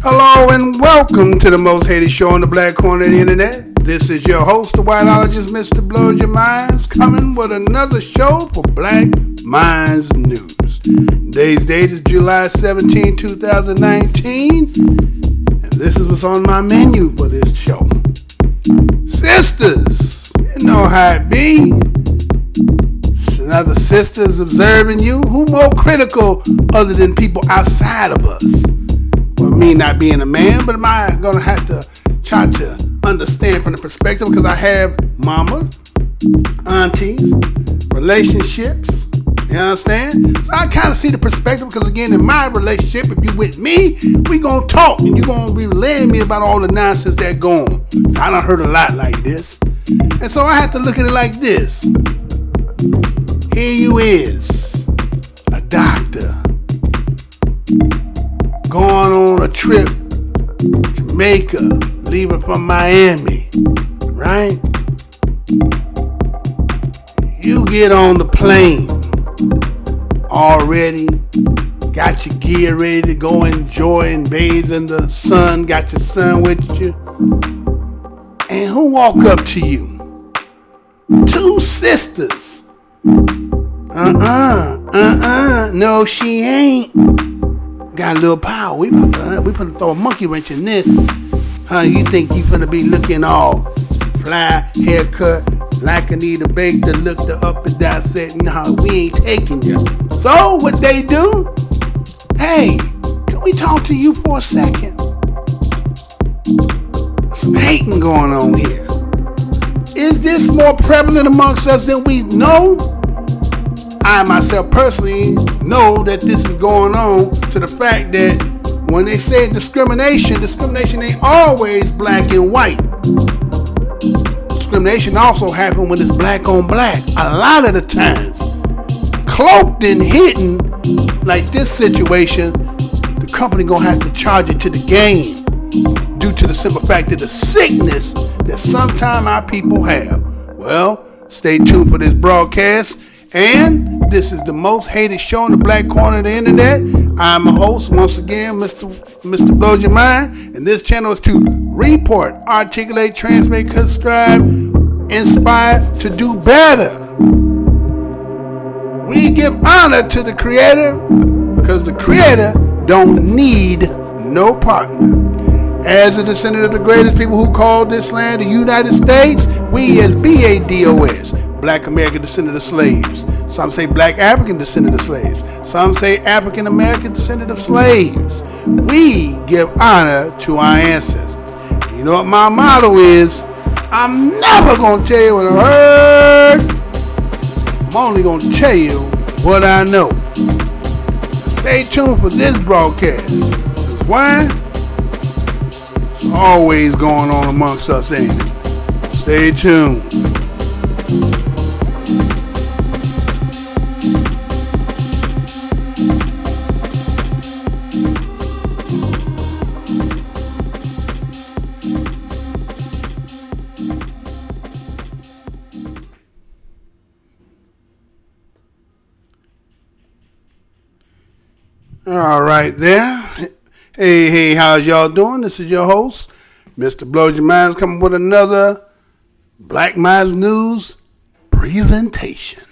Hello and welcome to the most hated show on the black corner of the internet. This is your host, the whiteologist, Mr. Blows Your Minds, coming with another show for Black Minds News. Today's date is July 17, 2019, and this is what's on my menu for this show. Sisters, you know how it be. Another sisters observing you. Who more critical other than people outside of us? Well, me not being a man, but am I going to have to try to understand from the perspective because I have mama, aunties, relationships, you understand? So I kind of see the perspective because again, in my relationship, if you with me, we going to talk and you going to be relaying me about all the nonsense that go on. I done heard a lot like this. And so I have to look at it like this. Here you is, a doctor, going on a trip, Jamaica, leaving from Miami, right? You get on the plane, already, got your gear ready to go enjoy and bathe in the sun, got your son with you. And who walk up to you? Two sisters. No, she ain't. Got a little power. We finna throw a monkey wrench in this. You think you finna be looking all fly, haircut, like Anita Baker, look the up and down, said, no, we ain't taking you. So, what they do? Hey, can we talk to you for a second? Some hating going on here. Is this more prevalent amongst us than we know? I myself personally know that this is going on to the fact that when they say discrimination ain't always black and white. Discrimination also happens when it's black on black. A lot of the times, cloaked and hidden like this situation, the company gonna have to charge it to the game due to the simple fact that the sickness that sometimes our people have. Well, stay tuned for this broadcast. And this is the most hated show on the black corner of the internet. I'm a host, once again, Mr. Blows Your Mind. And this channel is to report, articulate, transmit, subscribe, inspire to do better. We give honor to the Creator because the Creator don't need no partner. As a descendant of the greatest people who called this land the United States, we as BADOS, Black American descendant of slaves. Some say Black African descendant of slaves. Some say African American descendant of slaves. We give honor to our ancestors. You know what my motto is? I'm never going to tell you what I heard. I'm only going to tell you what I know. Stay tuned for this broadcast. Because why? It's always going on amongst us, ain't it? Stay tuned. All right there. Hey, how's y'all doing? This is your host, Mr. Blows Your Minds, coming with another Black Minds News presentation.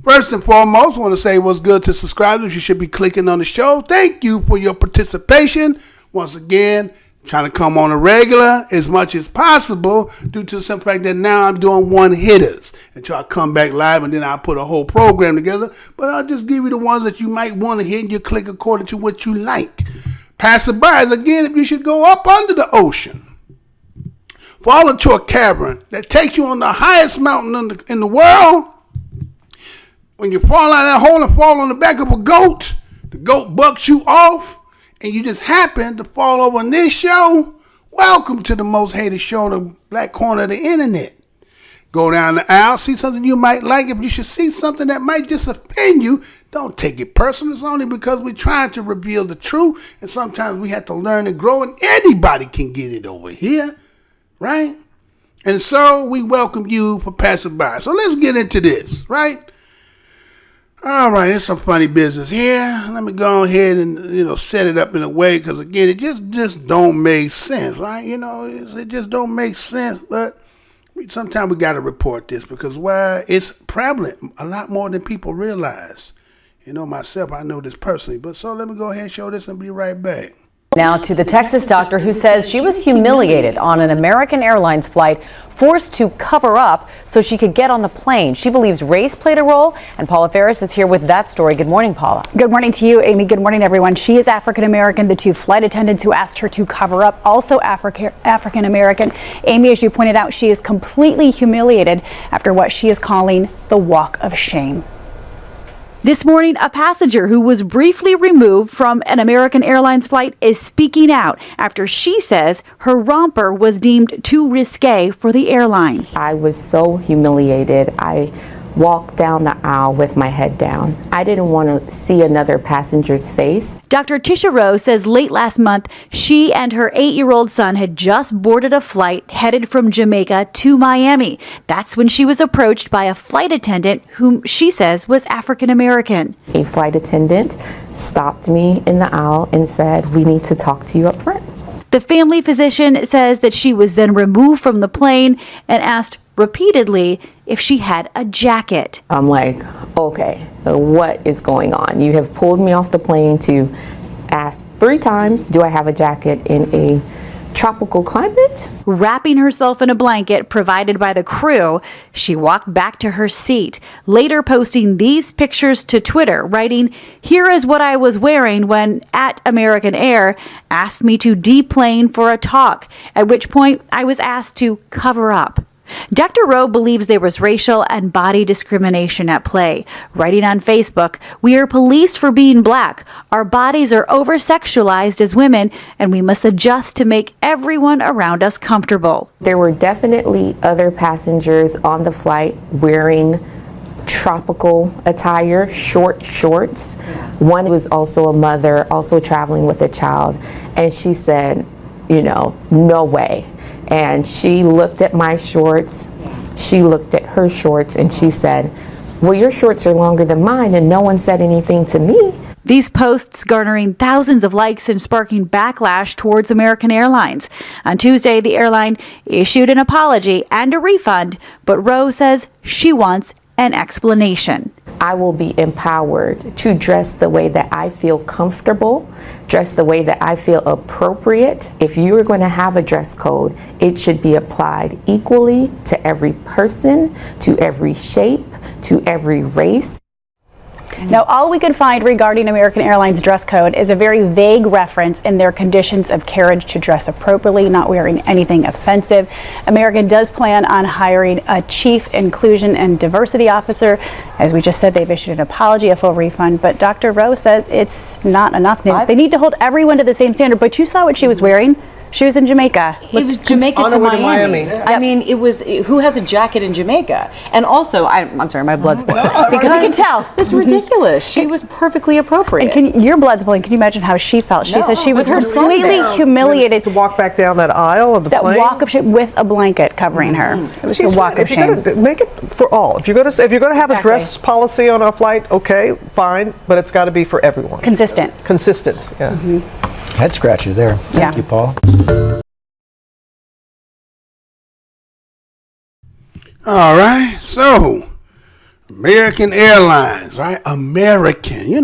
First and foremost, I want to say what's good to subscribers. You should be clicking on the show. Thank you for your participation. Once again, trying to come on a regular as much as possible due to the simple fact that now I'm doing one-hitters until I come back live and then I'll put a whole program together. But I'll just give you the ones that you might want to hit and you click according to what you like. Passerbys, again, if you should go up under the ocean, fall into a cavern that takes you on the highest mountain in the world. When you fall out of that hole and fall on the back of a goat, the goat bucks you off, and you just happen to fall over on this show, welcome to the most hated show on the black corner of the internet. Go down the aisle, see something you might like. If you should see something that might just offend you, don't take it personal. It's only because we're trying to reveal the truth, and sometimes we have to learn and grow, and anybody can get it over here, right? And so we welcome you for passing by. So let's get into this, right? All right, it's some funny business here. Let me go ahead and set it up in a way, because again, it just don't make sense, right? It just don't make sense. But sometimes we got to report this, because it's prevalent a lot more than people realize. Myself, I know this personally. But so let me go ahead and show this and be right back. Now to the Texas doctor who says she was humiliated on an American Airlines flight, forced to cover up so she could get on the plane. She believes race played a role, and Paula Ferris is here with that story. Good morning, Paula. Good morning to you, Amy. Good morning, everyone. She is African American. The two flight attendants who asked her to cover up, also African American. Amy, as you pointed out, she is completely humiliated after what she is calling the walk of shame. This morning, a passenger who was briefly removed from an American Airlines flight is speaking out after she says her romper was deemed too risque for the airline. I was so humiliated. I walked down the aisle with my head down. I didn't want to see another passenger's face. Dr. TISHA Rowe says late last month, she and her 8-year-old son had just boarded a flight headed from Jamaica to Miami. That's when she was approached by a flight attendant whom she says was African American. A flight attendant stopped me in the aisle and said, "We need to talk to you up front." The family physician says that she was then removed from the plane and asked repeatedly if she had a jacket. I'm like, okay, what is going on? You have pulled me off the plane to ask 3 times, do I have a jacket in a tropical climate? Wrapping herself in a blanket provided by the crew, she walked back to her seat, later posting these pictures to Twitter, writing, "Here is what I was wearing when @American Air asked me to deplane for a talk, at which point I was asked to cover up." Dr. Rowe believes there was racial and body discrimination at play. Writing on Facebook, "We are policed for being black. Our bodies are over-sexualized as women, and we must adjust to make everyone around us comfortable." There were definitely other passengers on the flight wearing tropical attire, short shorts. One was also a mother, also traveling with a child, and she said, no way. And she looked at my shorts, she looked at her shorts, and she said, "Well, your shorts are longer than mine," and no one said anything to me. These posts garnering thousands of likes and sparking backlash towards American Airlines. On Tuesday, the airline issued an apology and a refund, but Rowe says she wants an explanation. I will be empowered to dress the way that I feel comfortable, dress the way that I feel appropriate. If you are going to have a dress code, it should be applied equally to every person, to every shape, to every race. Now, all we could find regarding American Airlines dress code is a very vague reference in their conditions of carriage to dress appropriately, not wearing anything offensive. American does plan on hiring a chief inclusion and diversity officer. As we just said, they've issued an apology, a full refund, but Dr. Rowe says it's not enough. They need to hold everyone to the same standard, but you saw what she was wearing. She was in Jamaica. It was Jamaica to Miami. I mean, it was, who has a jacket in Jamaica? And also, I'm sorry, my blood's boiling. Because you can tell. It's ridiculous. She was perfectly appropriate. And your blood's boiling. Can you imagine how she felt? She said she was her son completely there. humiliated. To walk back down that aisle of the plane. That walk of shame with a blanket covering her. It was the walk of shame. Make it for all. If you're going to have a dress policy on our flight, okay, fine, but it's got to be for everyone. Consistent. Consistent. Yeah. Head scratcher there. Thank you, Paul. All right, so American Airlines, right? American.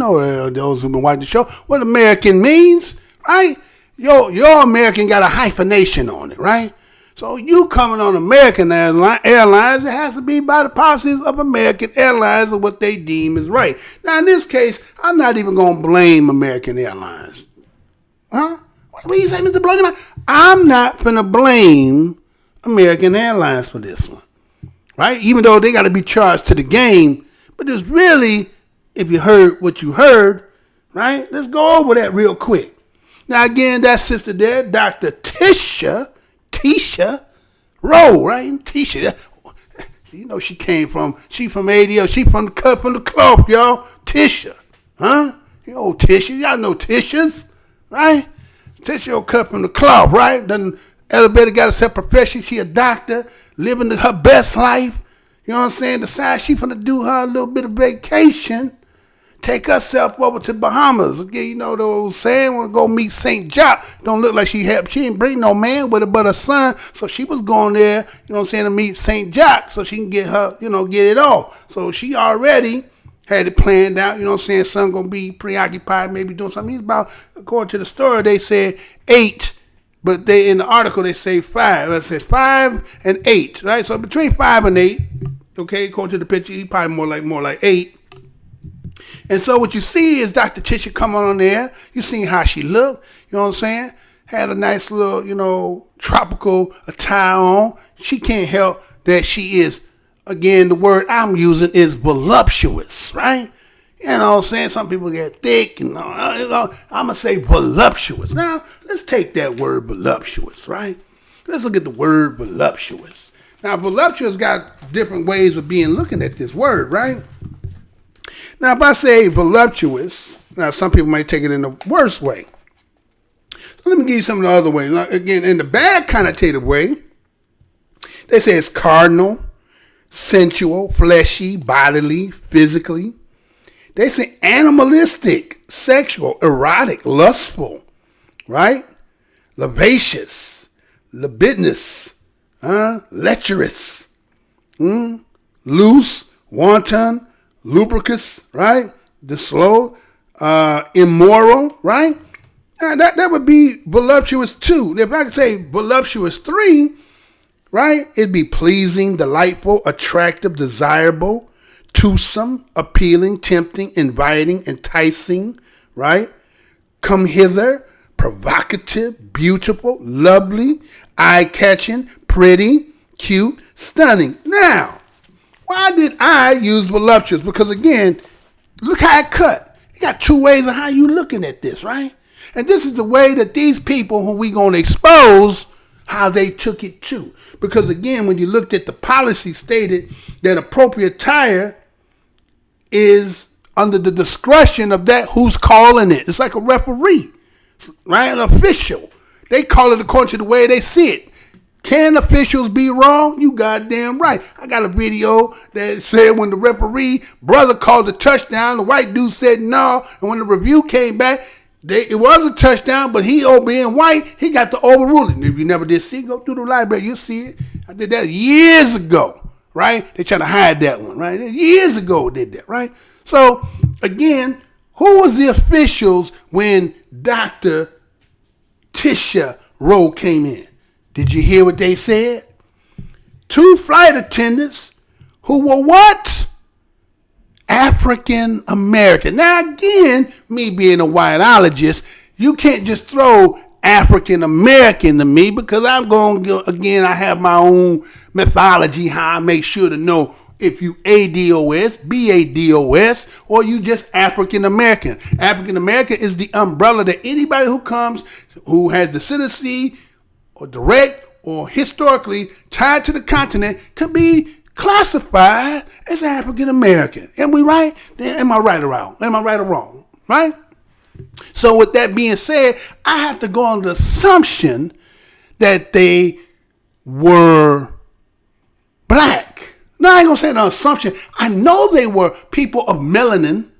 Those who've been watching the show, what American means, right? Your American got a hyphenation on it, right? So you coming on American Airlines, it has to be by the policies of American Airlines and what they deem is right. Now, in this case, I'm not even going to blame American Airlines. Huh? What do you say, Mr. Blowman? I'm not going to blame American Airlines for this one. Right? Even though they got to be charged to the game. But there's really, if you heard what you heard, right? Let's go over that real quick. Now, again, that sister there, Dr. TISHA Rowe, right? TISHA. She from ADL. She from the club, y'all. TISHA. Huh? TISHA. Y'all know TISHAs, right? TISHA cut from the club, right? Then elevator got a separate profession. She a doctor, living her best life. You know what I'm saying? Decide she finna do her a little bit of vacation, take herself over to Bahamas. Again, you know the old saying, want to go meet St. Jock. Don't look like she didn't bring no man with her but her son. So she was going there, you know what I'm saying, to meet St. Jock so she can get her, get it all. So she already had it planned out, you know what I'm saying, son going to be preoccupied, maybe doing something. He's about, according to the story, they said 8. But in the article, they say 5. It says 5 and 8, right? So between 5 and 8, okay, according to the picture, he probably more like 8. And so what you see is Dr. TISHA coming on there. You seen how she looked, you know what I'm saying? Had a nice little, tropical attire on. She can't help that she is, again, the word I'm using is voluptuous, right? You know what I'm saying? Some people get thick, and I'm going to say voluptuous. Now, let's take that word voluptuous, right? Let's look at the word voluptuous. Now, voluptuous got different ways of looking at this word, right? Now, if I say voluptuous, now some people might take it in the worst way. So let me give you some of the other ways. Again, in the bad connotative way, they say it's cardinal, sensual, fleshy, bodily, physically. They say animalistic, sexual, erotic, lustful, right? Lascivious, libidinous, lecherous, loose, wanton, lubricous, right? Disloyal, immoral, right? Now that would be voluptuous 2. If I could say voluptuous 3, right? It'd be pleasing, delightful, attractive, desirable, toothsome, appealing, tempting, inviting, enticing, right? Come hither, provocative, beautiful, lovely, eye-catching, pretty, cute, stunning. Now, why did I use voluptuous? Because again, look how it cut. You got 2 ways of how you looking at this, right? And this is the way that these people who we going to expose, how they took it too. Because again, when you looked at the policy stated that appropriate attire is under the discretion of that who's calling it. It's like a referee, right? An official. They call it according to the way they see it. Can officials be wrong? You goddamn right. I got a video that said when the referee brother called the touchdown, the white dude said no. And when the review came back, it was a touchdown, but he, being white, he got to overrule it. And if you never did see it, go through the library. You'll see it. I did that years ago, right? They try to hide that one, right? Years ago did that, right? So, again, who was the officials when Dr. TISHA ROWE came in? Did you hear what they said? 2 flight attendants who were what? African American. Now, again, me being a whiteologist, you can't just throw African American to me because I'm going to, again, I have my own mythology, how I make sure to know if you ADOS, BADOS, or you just African American. African American is the umbrella that anybody who comes, who has descendancy or direct or historically tied to the continent could be classified as African American. Am we right? Am I right or wrong? Am I right or wrong? Right? So with that being said, I have to go on the assumption that they were black. No, I ain't gonna say no assumption. I know they were people of melanin,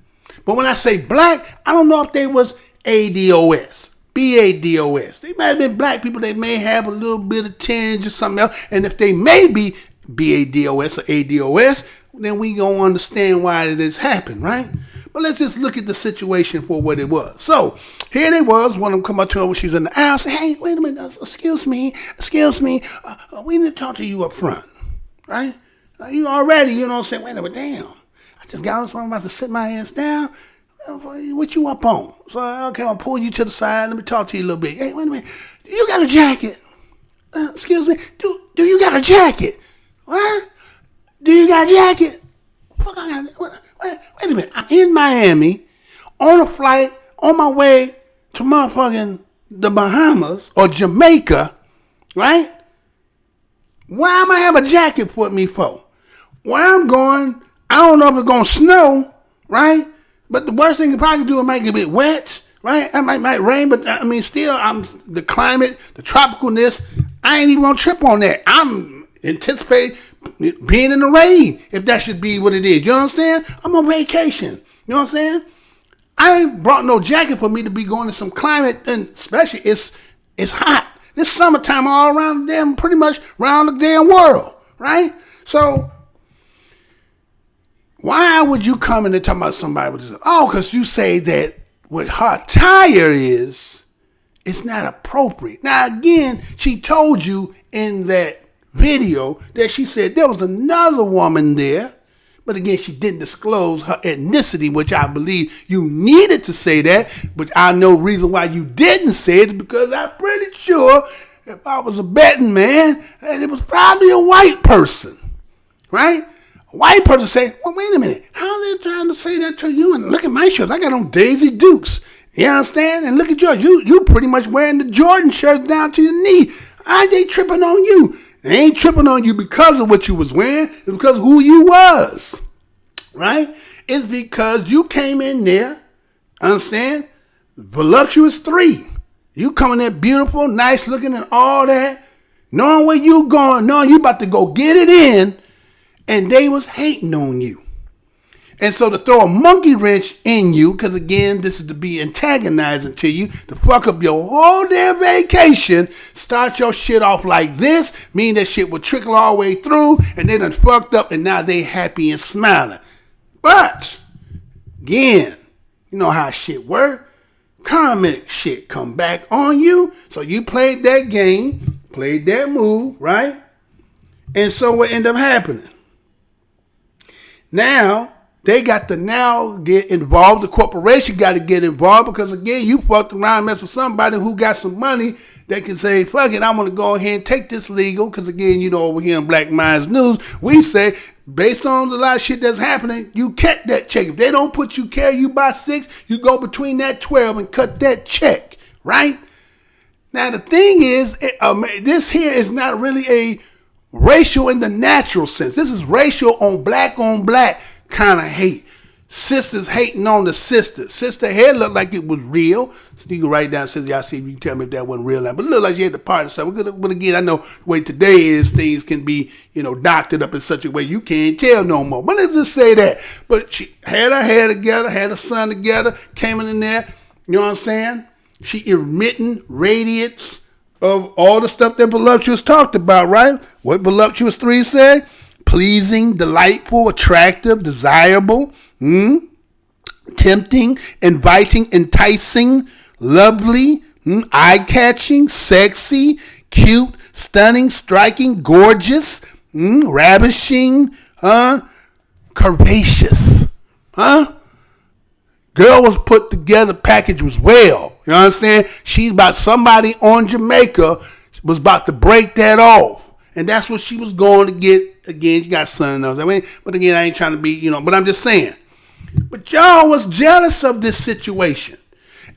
but when I say black, I don't know if they was ADOS, BADOS. They might have been black people. They may have a little bit of tinge or something else. And if they may be BADOS or ADOS, then we gonna understand why it has happened, right? But let's just look at the situation for what it was. So here they was. One of them come up to her when she was in the aisle. Say, "Hey, wait a minute. Excuse me. We need to talk to you up front, right? You already, you know what I'm saying? Wait a minute, damn. I just got up, so I'm about to sit my ass down. What you up on? So, okay, I'll pull you to the side. Let me talk to you a little bit. Hey, wait a minute. Do you got a jacket? Excuse me. Do you got a jacket? What? Do you got a jacket? Wait a minute. I'm in Miami on a flight on my way to motherfucking the Bahamas or Jamaica, right? Why am I have a jacket for me for? Where I'm going, I don't know if it's going to snow, right? But the worst thing it probably do, it might get a bit wet, right? It might rain, but I mean, still, the climate, the tropicalness, I ain't even going to trip on that. I'm anticipating being in the rain, if that should be what it is. You understand? I'm on vacation. You know what I'm saying? I ain't brought no jacket for me to be going to some climate, and especially it's hot. It's summertime all around pretty much around the damn world, right? So why would you come in and talk about somebody with this? Oh, because you say that what her attire is, it's not appropriate. Now, again, she told you in that video that she said there was another woman there. But again, she didn't disclose her ethnicity, which I believe you needed to say that. But I know reason why you didn't say it is because I'm pretty sure if I was a betting man, it was probably a white person, right? A white person say, well, wait a minute. How are they trying to say that to you? And look at my shirts. I got on Daisy Dukes. You understand? And look at yours. You pretty much wearing the Jordan shirts down to your knee. Are they tripping on you? They ain't tripping on you because of what you was wearing. It's because of who you was, right? It's because you came in there, understand? Voluptuous 3. You coming there beautiful, nice looking and all that. Knowing where you going, knowing you about to go get it in, and they was hating on you. And so to throw a monkey wrench in you, because again, this is to be antagonizing to you, to fuck up your whole damn vacation, start your shit off like this, mean that shit will trickle all the way through, and they done fucked up, and now they happy and smiling. But, again, you know how shit work. Karmic shit come back on you. So you played that game, played that move, right? And so what ended up happening? Now, they got to now get involved. The corporation got to get involved because, again, you fucked around and mess with somebody who got some money that can say, fuck it, I'm going to go ahead and take this legal. Because, again, you know, over here in Black MINDZ News, we say, based on the lot of shit that's happening, you cut that check. If they don't put you, carry you by 6, you go between that 12 and cut that check, right? Now, the thing is, this here is not really a racial in the natural sense. This is racial on black kind of hate. Sisters hating on the sisters. Sister hair looked like it was real. So you can write down, sister, y'all see if you can tell me if that wasn't real. But it looked like she had the part and stuff. But again, I know the way today is things can be, doctored up in such a way you can't tell no more. But let's just say that. But she had her hair together, had her son together, came in there, you know what I'm saying? She emitting radiance of all the stuff that Voluptuous talked about, right? What Voluptuous 3 said? Pleasing, delightful, attractive, desirable, tempting, inviting, enticing, lovely, eye-catching, sexy, cute, stunning, striking, gorgeous, ravishing, curvaceous, Girl was put together, package was well. You know what I'm saying? She's about somebody on Jamaica was about to break that off. And that's what she was going to get. Again, you got son knows. But again, I ain't trying to be, but I'm just saying. But y'all was jealous of this situation.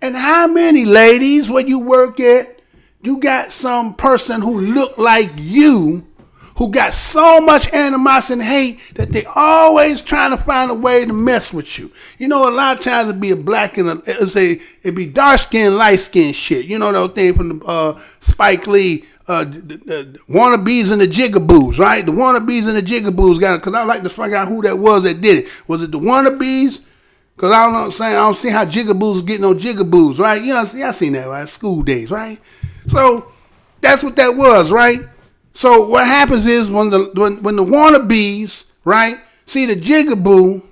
And how many ladies where you work at, you got some person who look like you, who got so much animosity and hate that they always trying to find a way to mess with you. A lot of times it'd be a black and it'd be dark skin, light skin shit. You know that thing from the Spike Lee, the wannabes and the jigaboos, right? The wannabes and the jigaboos got it, because I like to find out who that was that did it. Was it the wannabes? Because I don't know what I'm saying. I don't see how jigaboos getting on jigaboos, right? Y'all seen that, right? School days, right? So that's what that was, right? So what happens is when the wannabes, right, see the jigaboo,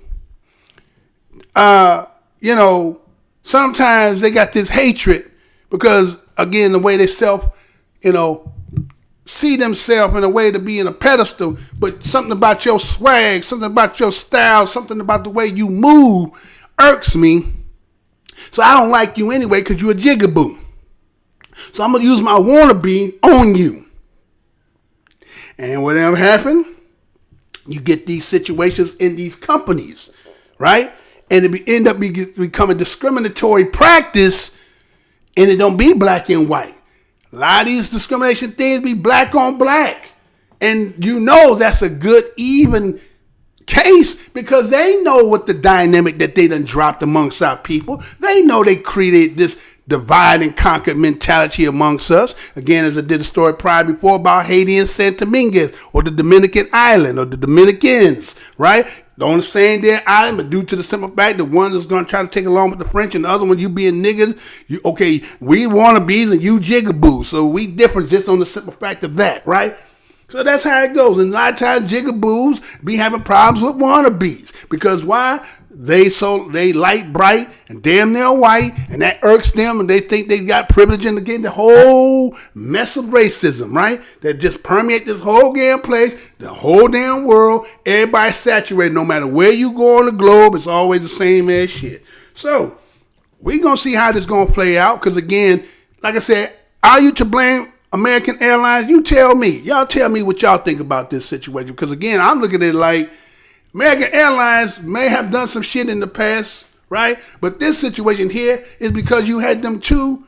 sometimes they got this hatred because, again, the way they see themselves in a way to be in a pedestal, but something about your swag, something about your style, something about the way you move irks me. So I don't like you anyway because you're a jigaboo. So I'm going to use my wannabe on you. And whatever happened, you get these situations in these companies, right? And it end up becoming discriminatory practice, and it don't be black and white. A lot of these discrimination things be black on black. And that's a good, even case because they know what the dynamic that they done dropped amongst our people. They know they created this divide and conquer mentality amongst us. Again, as I did a story prior before about Haiti and San Dominguez, or the Dominican island, or the Dominicans, right? On the same damn island, but due to the simple fact that one is going to try to take along with the French, and the other one, you being niggas, we wannabes and you jigaboos. So we different just on the simple fact of that, right? So that's how it goes. And a lot of times jigaboos be having problems with wannabes. Because why? They light bright and damn near white, and that irks them, and they think they got privilege in the whole mess of racism, right? That just permeate this whole damn place, the whole damn world. Everybody's saturated. No matter where you go on the globe, it's always the same ass shit. So we gonna see how this gonna play out. Because again, like I said, are you to blame American Airlines? You tell me. Y'all tell me what y'all think about this situation. Because again, I'm looking at it like American Airlines may have done some shit in the past, right? But this situation here is because you had them two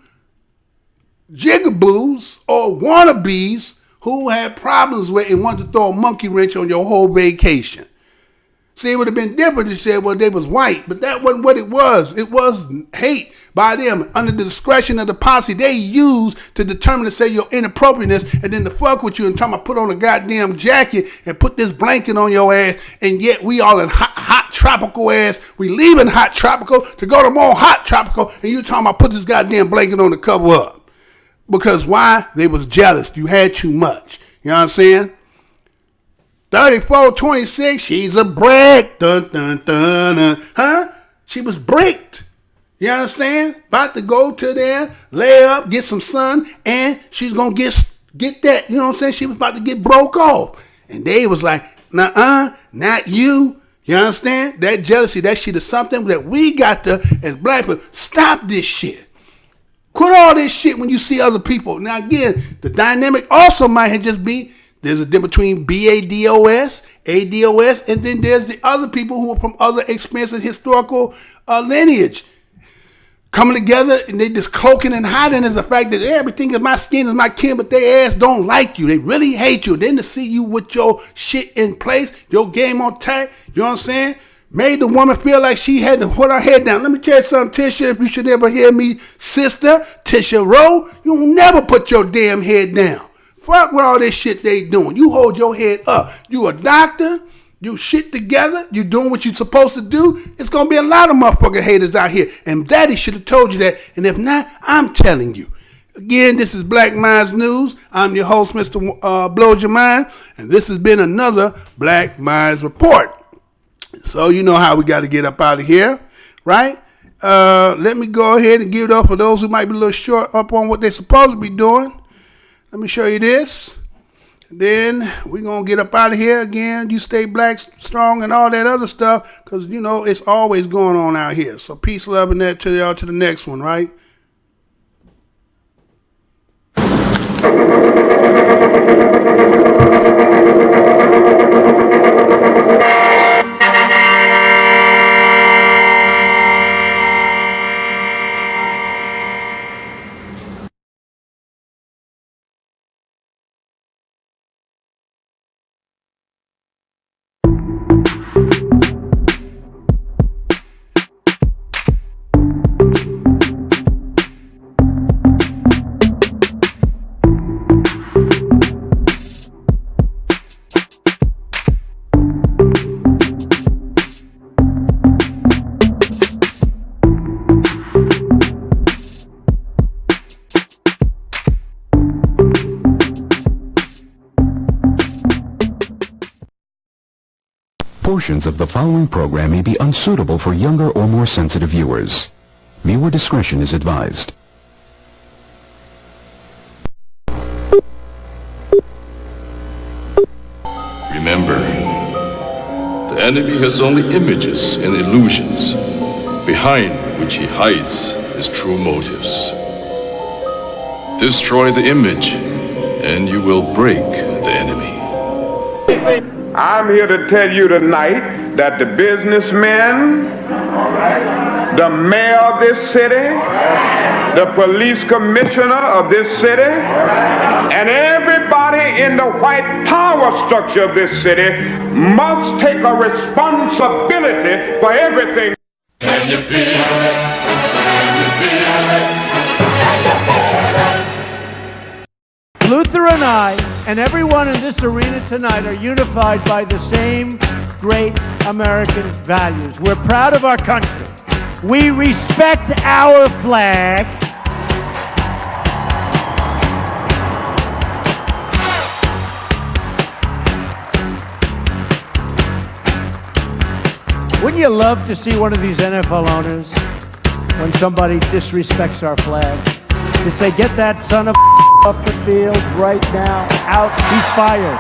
jigaboos or wannabes who had problems with and wanted to throw a monkey wrench on your whole vacation. See, it would have been different if you said, well, they was white, but that wasn't what it was. It was hate by them under the discretion of the policy they used to determine to say your inappropriateness, and then to fuck with you and tell me put on a goddamn jacket and put this blanket on your ass, and yet we all in hot tropical ass. We leaving hot tropical to go to more hot tropical, and you talking about put this goddamn blanket on to cover up. Because why? They was jealous. You had too much. You know what I'm saying? 3426, she's a brick. Dun, dun, dun, dun. Huh? She was bricked. You understand? About to go to there, lay up, get some sun, and she's going to get that. You know what I'm saying? She was about to get broke off. And they was like, nuh-uh, not you. You understand? That jealousy, that shit is something that we got to, as black people, stop this shit. Quit all this shit when you see other people. Now, again, the dynamic also might just be, there's a difference between BADOS, ADOS, and then there's the other people who are from other expensive historical lineage coming together, and they just cloaking and hiding as the fact that everything is my skin is my kin, but their ass don't like you. They really hate you. Then to see you with your shit in place, your game on tack, you know what I'm saying? Made the woman feel like she had to put her head down. Let me tell you something, Tisha, if you should ever hear me, sister, Tisha Rowe, you'll never put your damn head down. Fuck with all this shit they doing. You hold your head up. You a doctor. You shit together. You doing what you supposed to do. It's going to be a lot of motherfucking haters out here. And Daddy should have told you that. And if not, I'm telling you. Again, this is Black Minds News. I'm your host, Mr. Blows Your Mind. And this has been another Black Minds Report. So you know how we got to get up out of here, right? Let me go ahead and give it up for those who might be a little short up on what they're supposed to be doing. Let me show you this. Then we're going to get up out of here. Again, you stay black, strong, and all that other stuff. Because, you know, it's always going on out here. So peace, love, and that to y'all to the next one, right? Portions of the following program may be unsuitable for younger or more sensitive viewers. Viewer discretion is advised. Remember, the enemy has only images and illusions, behind which he hides his true motives. Destroy the image, and you will break the enemy. I'm here to tell you tonight that the businessmen, the mayor of this city, the police commissioner of this city, and everybody in the white power structure of this city must take a responsibility for everything. Can you feel it? Can you feel it? Luther and I, and everyone in this arena tonight, are unified by the same great American values. We're proud of our country. We respect our flag. Wouldn't you love to see one of these NFL owners, when somebody disrespects our flag, to say, get that son of off the field right now, out, he's fired.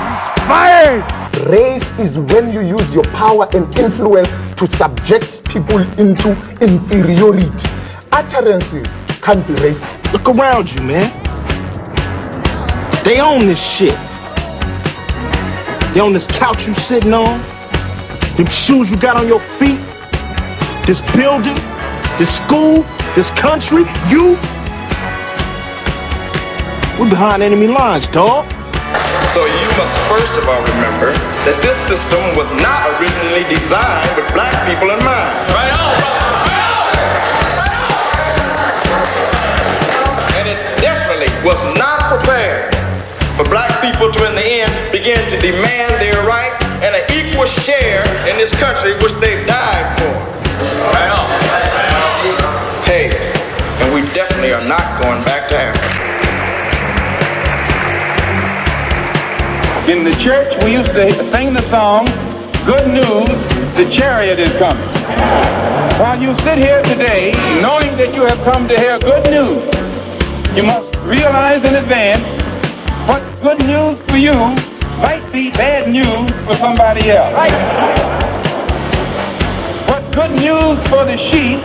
He's fired! Race is when you use your power and influence to subject people into inferiority. Utterances can't be racist. Look around you, man. They own this shit. They own this couch you sitting on, them shoes you got on your feet, this building, this school, this country, you. We're behind enemy lines, dog. So you must first of all remember that this system was not originally designed with black people in mind. Right on. And it definitely was not prepared for black people to, in the end, begin to demand their rights and an equal share in this country which they died for. Right on. Hey, and we definitely are not going back to Africa. In the church, we used to sing the song, "Good news, the chariot is coming." While you sit here today, knowing that you have come to hear good news, you must realize in advance what good news for you might be bad news for somebody else. What good news for the sheep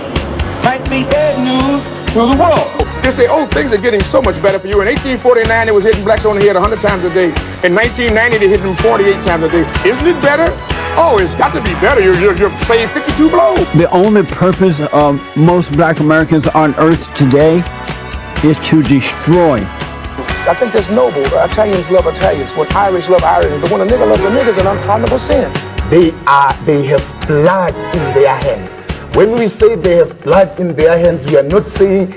might be bad news to the world. They say, oh, things are getting so much better for you. In 1849, it was hitting blacks on the head 100 times a day. In 1990, they hit them 48 times a day. Isn't it better? Oh, it's got to be better. You're saying 52 blows. The only purpose of most black Americans on earth today is to destroy. I think that's noble. Italians love Italians. When Irish love Irish, but when a nigga loves a nigga, it's an unpardonable sin. They have blood in their hands. When we say they have blood in their hands, we are not saying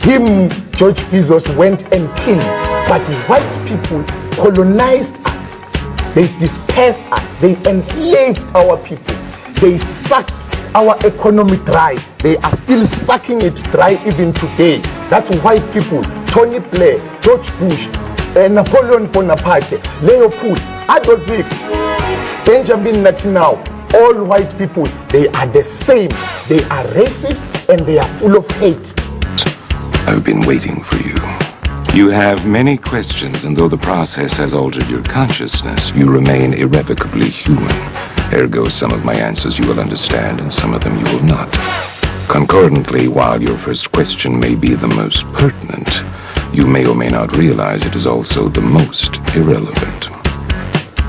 him, George Bezos, went and killed. But white people colonized us. They dispersed us. They enslaved our people. They sucked our economy dry. They are still sucking it dry even today. That's white people. Tony Blair, George Bush, Napoleon Bonaparte, Leopold, Adolf Hitler, Benjamin Netanyahu. All white people, they are the same. They are racist and they are full of hate. I've been waiting for you. You have many questions, and though the process has altered your consciousness, you remain irrevocably human. Ergo, some of my answers you will understand, and some of them you will not. Concordantly, while your first question may be the most pertinent, you may or may not realize it is also the most irrelevant.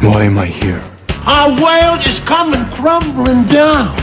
Why am I here? Our world is coming crumbling down.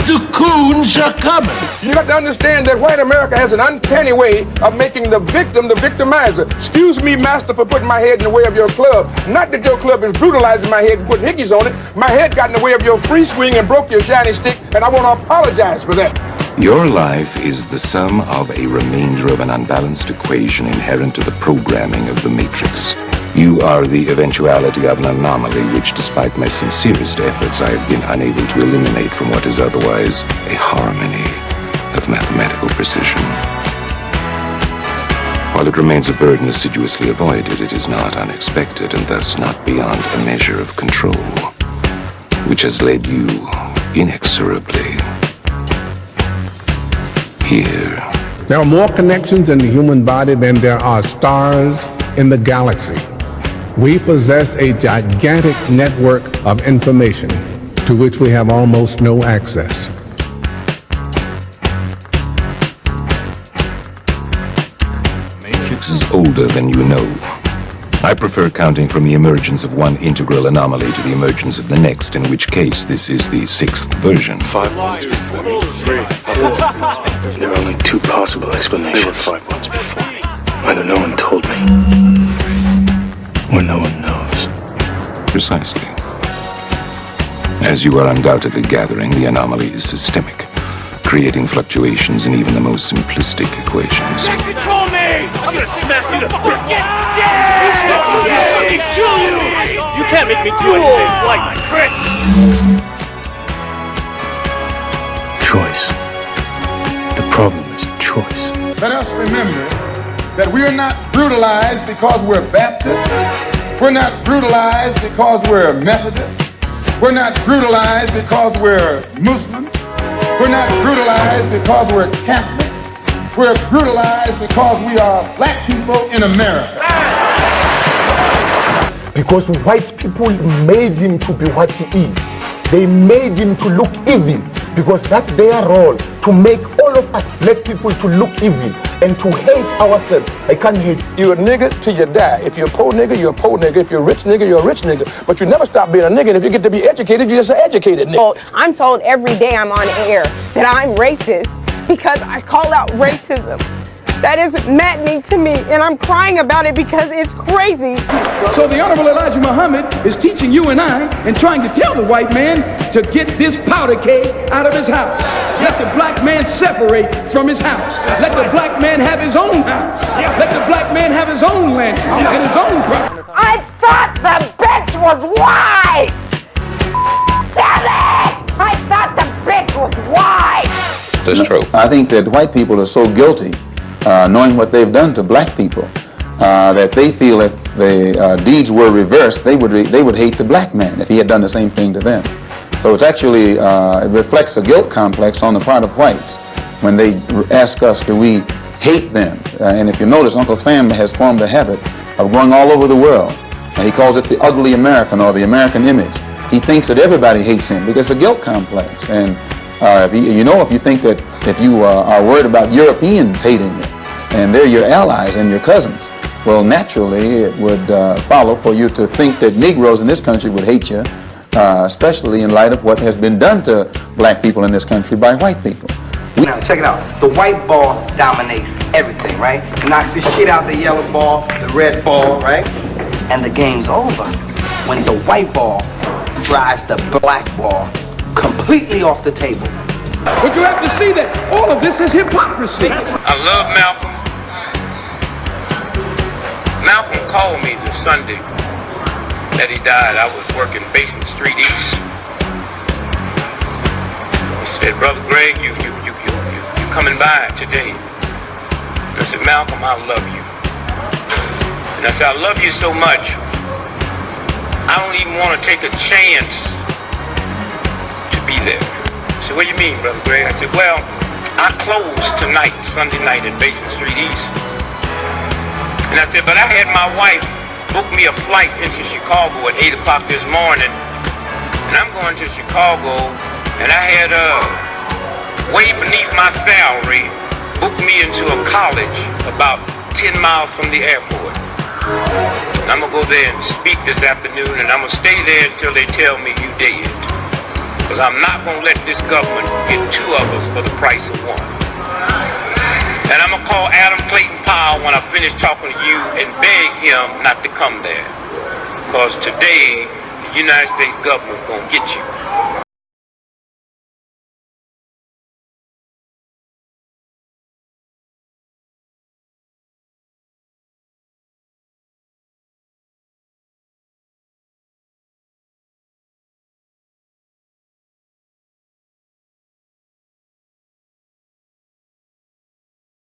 The coons are coming. You got to understand that white America has an uncanny way of making the victim the victimizer. Excuse me, master, for putting my head in the way of your club. Not that your club is brutalizing my head and putting hickeys on it. My head got in the way of your free swing and broke your shiny stick, and I want to apologize for that. Your life is the sum of a remainder of an unbalanced equation inherent to the programming of the Matrix. You are the eventuality of an anomaly which, despite my sincerest efforts, I have been unable to eliminate from what is otherwise a harmony of mathematical precision. While it remains a burden assiduously avoided, it is not unexpected and thus not beyond a measure of control, which has led you inexorably here. There are more connections in the human body than there are stars in the galaxy. We possess a gigantic network of information to which we have almost no access. Matrix is older than you know. I prefer counting from the emergence of one integral anomaly to the emergence of the next, in which case this is the sixth version. 5 months before. 3. There are only 2 possible explanations. 5 months before. Either no one told me, or no one knows. Precisely. As you are undoubtedly gathering, the anomaly is systemic, creating fluctuations in even the most simplistic equations. Control me! I'm gonna smash you to kill you! You can't make me do anything like Chris! Choice. The problem is choice. Let us remember that we are not brutalized because we're Baptists. We're not brutalized because we're Methodists. We're not brutalized because we're Muslims. We're not brutalized because we're Catholics. We're brutalized because we are black people in America. Because white people made him to be what he is. They made him to look evil. Because that's their role, to make all of us black people to look evil and to hate ourselves. I can't hate. You're a nigga till you die. If you're a poor nigga, you're a poor nigga. If you're a rich nigga, you're a rich nigga. But you never stop being a nigga. And if you get to be educated, you're just an educated nigga. Well, I'm told every day I'm on air that I'm racist because I call out racism. That is maddening to me, and I'm crying about it because it's crazy. So the Honorable Elijah Muhammad is teaching you and I and trying to tell the white man to get this powder keg out of his house. Let the black man separate from his house. Let the black man have his own house. Let the black man have his own land and his own property. I thought the bitch was white! Damn it! I thought the bitch was white! That's true. I think that white people are so guilty, knowing what they've done to black people, that they feel if the deeds were reversed, they would hate the black man if he had done the same thing to them. So it's actually, it reflects a guilt complex on the part of whites when they ask us, do we hate them? And if you notice, Uncle Sam has formed a habit of going all over the world. He calls it the ugly American or the American image. He thinks that everybody hates him because it's a guilt complex. And if you think that if you are worried about Europeans hating you, and they're your allies and your cousins, well, naturally it would follow for you to think that Negroes in this country would hate you, especially in light of what has been done to black people in this country by white people. Now, check it out. The white ball dominates everything, right? It knocks the shit out the yellow ball, the red ball, right? And the game's over when the white ball drives the black ball completely off the table. But you have to see that all of this is hypocrisy. I love Malcolm. Malcolm called me the Sunday that he died. I was working Basin Street East. He said, Brother Greg, you coming by today? And I said, Malcolm, I love you. And I said, I love you so much, I don't even want to take a chance to be there. He said, what do you mean, Brother Greg? I said, well, I close tonight, Sunday night at Basin Street East. And I said, but I had my wife book me a flight into Chicago at 8 o'clock this morning. And I'm going to Chicago, and I had way beneath my salary, booked me into a college about 10 miles from the airport. And I'm going to go there and speak this afternoon, and I'm going to stay there until they tell me you dead. Because I'm not going to let this government get two of us for the price of one. And I'm going to call Adam Clayton Powell when I finish talking to you and beg him not to come there. Because today, the United States government is going to get you.